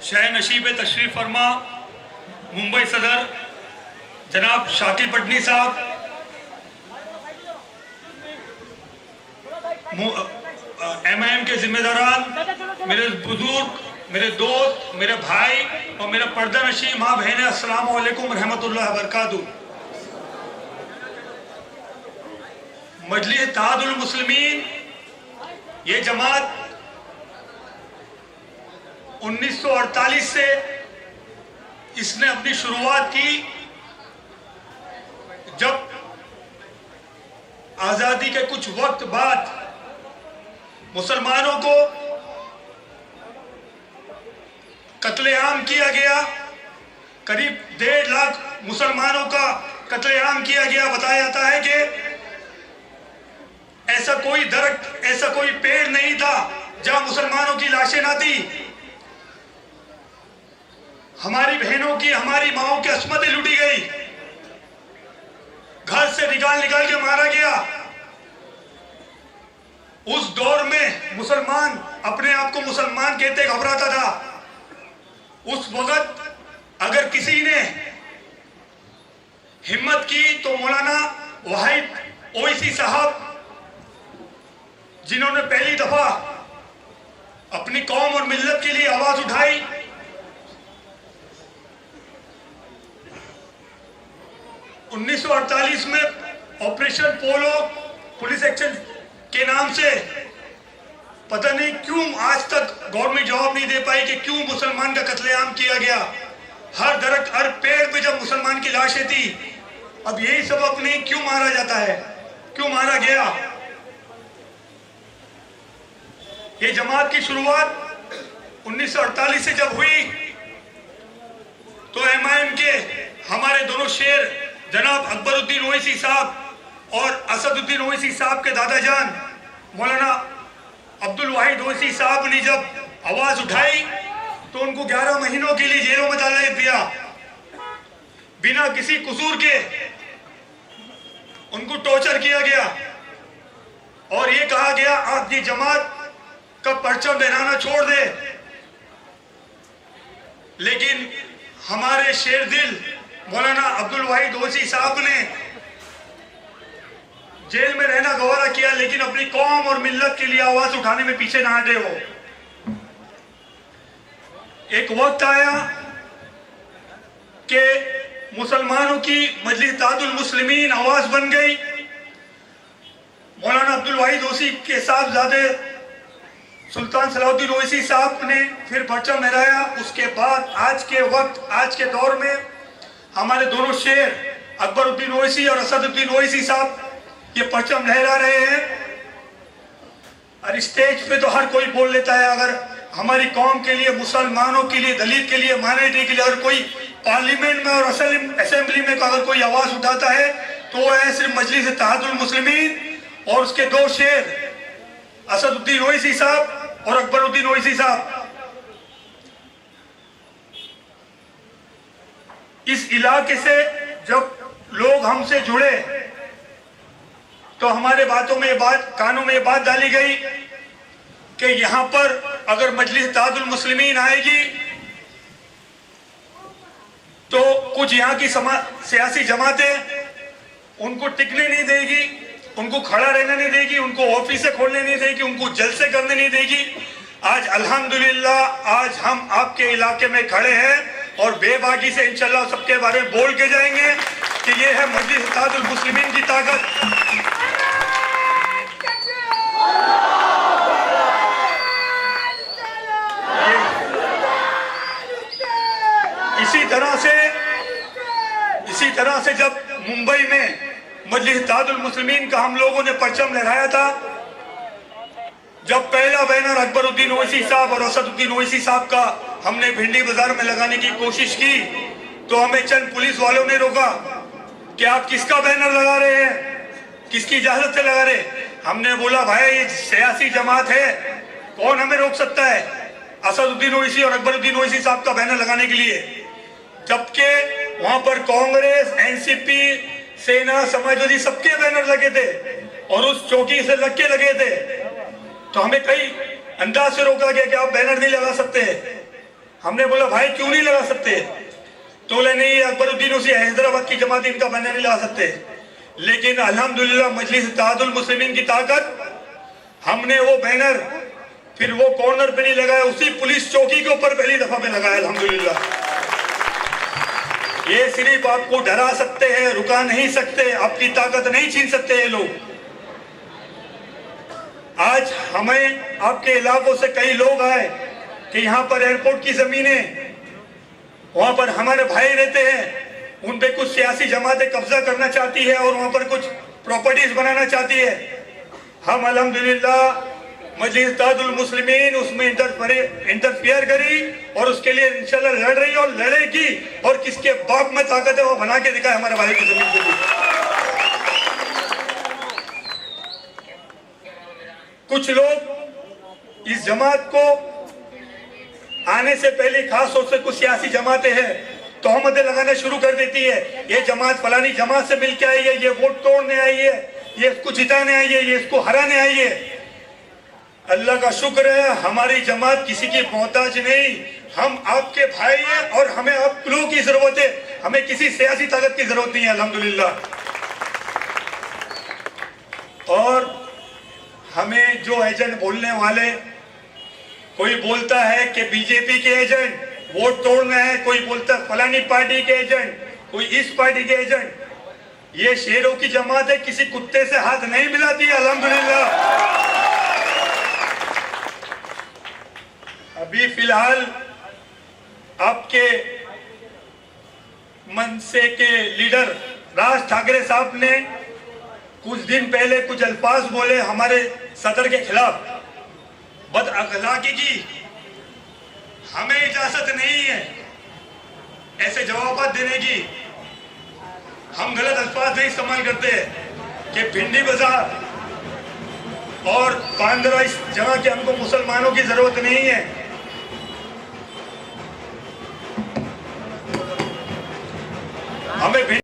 शह नशीब तशरीफ फरमा मुंबई सदर जनाब शाकिल पटनी साहब, MIM के जिम्मेदारान, मेरे बुजुर्ग, मेरे दोस्त, मेरे भाई और मेरे पर्दा नशी माँ बहनें, अस्सलाम वालेकुम रहमतुल्लाह व बरकातुहू। मजलिस इत्तेहादुल मुस्लिमीन ये जमात 1948 से इसने अपनी शुरुआत की, जब आजादी के कुछ वक्त बाद मुसलमानों को कत्लेआम किया गया। करीब 1.5 लाख मुसलमानों का कत्लेआम किया गया। बताया जाता है कि ऐसा कोई दरख्त, ऐसा कोई पेड़ नहीं था जहां मुसलमानों की लाशें ना थी। हमारी बहनों की, हमारी माओं की अस्मतें लूटी गई, घर से निकाल निकाल के मारा गया। उस दौर में मुसलमान अपने आप को मुसलमान कहते घबराता था। उस वक्त अगर किसी ने हिम्मत की तो मौलाना वाहिद ओवैसी साहब, जिन्होंने पहली दफा अपनी कौम और मिल्लत के लिए आवाज उठाई, उन्नीस 1948 में ऑपरेशन पोलो पुलिस एक्शन के नाम से पता नहीं क्यों आज तक गवर्नमेंट जवाब नहीं दे पाई कि क्यों मुसलमान का कत्लेआम किया गया। हर दरख्त, हर पेड़ पे जब मुसलमान की लाशें थी, अब यही सबक नहीं क्यों मारा जाता है, क्यों मारा गया। ये जमात की शुरुआत 1948 से जब हुई तो MIM के हमारे दोनों शेर जनाब अकबरुद्दीन ओवैसी साहब और असदुद्दीन ओवैसी साहब के दादा जान मौलाना अब्दुल वाहिद ओवैसी साहब ने जब आवाज उठाई तो उनको 11 महीनों के लिए जेलों में डाल दिया। बिना किसी कसूर के उनको टॉर्चर किया गया और ये कहा गया आप ये जमात का परचम लहराना छोड़ दे। लेकिन हमारे शेर दिल मौलाना अब्दुल वाहिद ओवैसी साहब ने जेल में रहना गवारा किया, लेकिन अपनी कौम और मिल्लत के लिए आवाज उठाने में पीछे ना हटे। वो एक वक्त आया कि मुसलमानों की मजलिस इत्तेहादुल मुस्लिमीन आवाज बन गई। मौलाना अब्दुल वाहिद ओवैसी के साहबजादे सुल्तान सलाहुद्दीन ओवैसी साहब ने फिर परचम लहराया। उसके बाद आज के वक्त, आज के दौर में हमारे दोनों शेर अकबरुद्दीन ओवैसी और असदुद्दीन ओवैसी साहब ये परचम लहरा रहे हैं। और स्टेज पे तो हर कोई बोल लेता है। अगर हमारी कौम के लिए, मुसलमानों के लिए, दलित के लिए, माइनॉरिटी के लिए अगर कोई पार्लियामेंट में और असेंबली में अगर कोई आवाज उठाता है तो वो है सिर्फ मजलिस इत्तेहादुल मुस्लिमीन और उसके दो शेर असदुद्दीन ओवैसी साहब और अकबरुद्दीन ओवैसी साहब। इस इलाके से जब लोग हमसे जुड़े तो हमारे बातों में कानों में ये बात डाली गई कि यहां पर अगर मजलिस इत्तेहादुल मुस्लिमीन आएगी तो कुछ यहां की सियासी जमातें उनको टिकने नहीं देगी, उनको खड़ा रहने नहीं देगी, उनको ऑफिस से खोलने नहीं देगी, उनको जलसे करने नहीं देगी। आज अल्हम्दुलिल्लाह आज हम आपके इलाके में खड़े हैं और बेबाकी से इंशाल्लाह सबके बारे में बोल के जाएंगे कि ये है मजलिस इत्तेहादुल मुस्लिमीन की ताकत। इसी तरह से जब मुंबई में मजलिस इत्तेहादुल मुस्लिमीन का हम लोगों ने परचम लहराया था, जब पहला बैनर अकबरुद्दीन ओवैसी साहब और असदुद्दीन ओवैसी साहब का हमने भिंडी बाजार में लगाने की कोशिश की तो हमें चंद पुलिस वालों ने रोका कि आप किसका बैनर लगा रहे हैं, किसकी इजाजत से लगा रहे। हमने बोला भाई ये सियासी जमात है, कौन हमें रोक सकता है असदुद्दीन ओवैसी और अकबरुद्दीन ओवैसी साहब का बैनर लगाने के लिए। जबकि वहां पर कांग्रेस, NCP, सेना, समाजवादी सबके बैनर लगे थे और उस चौकी से लग के लगे थे। तो हमें कई अंदाज से रोका गया कि आप बैनर नहीं लगा सकते। हमने बोला भाई क्यों नहीं लगा सकते, तो बोले नहीं अकबरुद्दीन उसी हैदराबाद की जमात इनका बैनर नहीं लगा सकते। लेकिन अल्हम्दुलिल्लाह मजलिस इत्तेहादुल मुस्लिमीन की ताकत, हमने वो बैनर फिर वो कॉर्नर पे नहीं लगाया, उसी पुलिस चौकी के ऊपर पहली दफा में लगाया अल्हम्दुलिल्लाह। ये सिर्फ आपको डरा सकते हैं, रुका नहीं सकते, आपकी ताकत नहीं छीन सकते ये लोग। आज हमें आपके इलाकों से कई लोग आए कि यहाँ पर एयरपोर्ट की जमीनें, वहां पर हमारे भाई रहते हैं, उन पे कुछ सियासी जमातें कब्जा करना चाहती है और वहां पर कुछ प्रॉपर्टीज बनाना चाहती है। हम अल्हम्दुलिल्लाह मजलिस इत्तेहादुल मुस्लिमीन उसमें इंटरफियर करी और उसके लिए इंशाल्लाह लड़ रही है और लड़ेगी, और किसके बाप में ताकत है वो बना के दिखाए हमारे भाई की जमीन के लिए। कुछ लोग इस जमात को आने से पहले खास तौर से कुछ सियासी जमातें हैं तोहमतें लगाना शुरू कर देती है, ये जमात फलानी जमात से मिलके आई है, ये वोट तोड़ने आई है, ये इसको जिताने आई है, ये इसको हराने आई है। अल्लाह का शुक्र है हमारी जमात किसी की मोहताज नहीं, हम आपके भाई हैं और हमें आप लोगों की जरूरत है, हमें किसी सियासी ताकत की जरूरत नहीं है अल्हम्दुलिल्लाह। और हमें जो एजेंट बोलने वाले, कोई बोलता है कि बीजेपी के एजेंट वोट तोड़ना है, कोई बोलता है फलानी पार्टी के एजेंट, कोई इस पार्टी के एजेंट, ये शेरों की जमात है, किसी कुत्ते से हाथ नहीं मिलाती है अल्हम्दुलिल्लाह। अभी फिलहाल आपके मनसे के लीडर राज ठाकरे साहब ने कुछ दिन पहले कुछ अल्फाज बोले हमारे सदर के खिलाफ, बदअखलाकी की। हमें इजाजत नहीं है ऐसे जवाब देने की। हम गलत अल्फाज नहीं इस्तेमाल करते कि भिंडी बाजार और 15 इस जगह के हमको मुसलमानों की जरूरत नहीं है।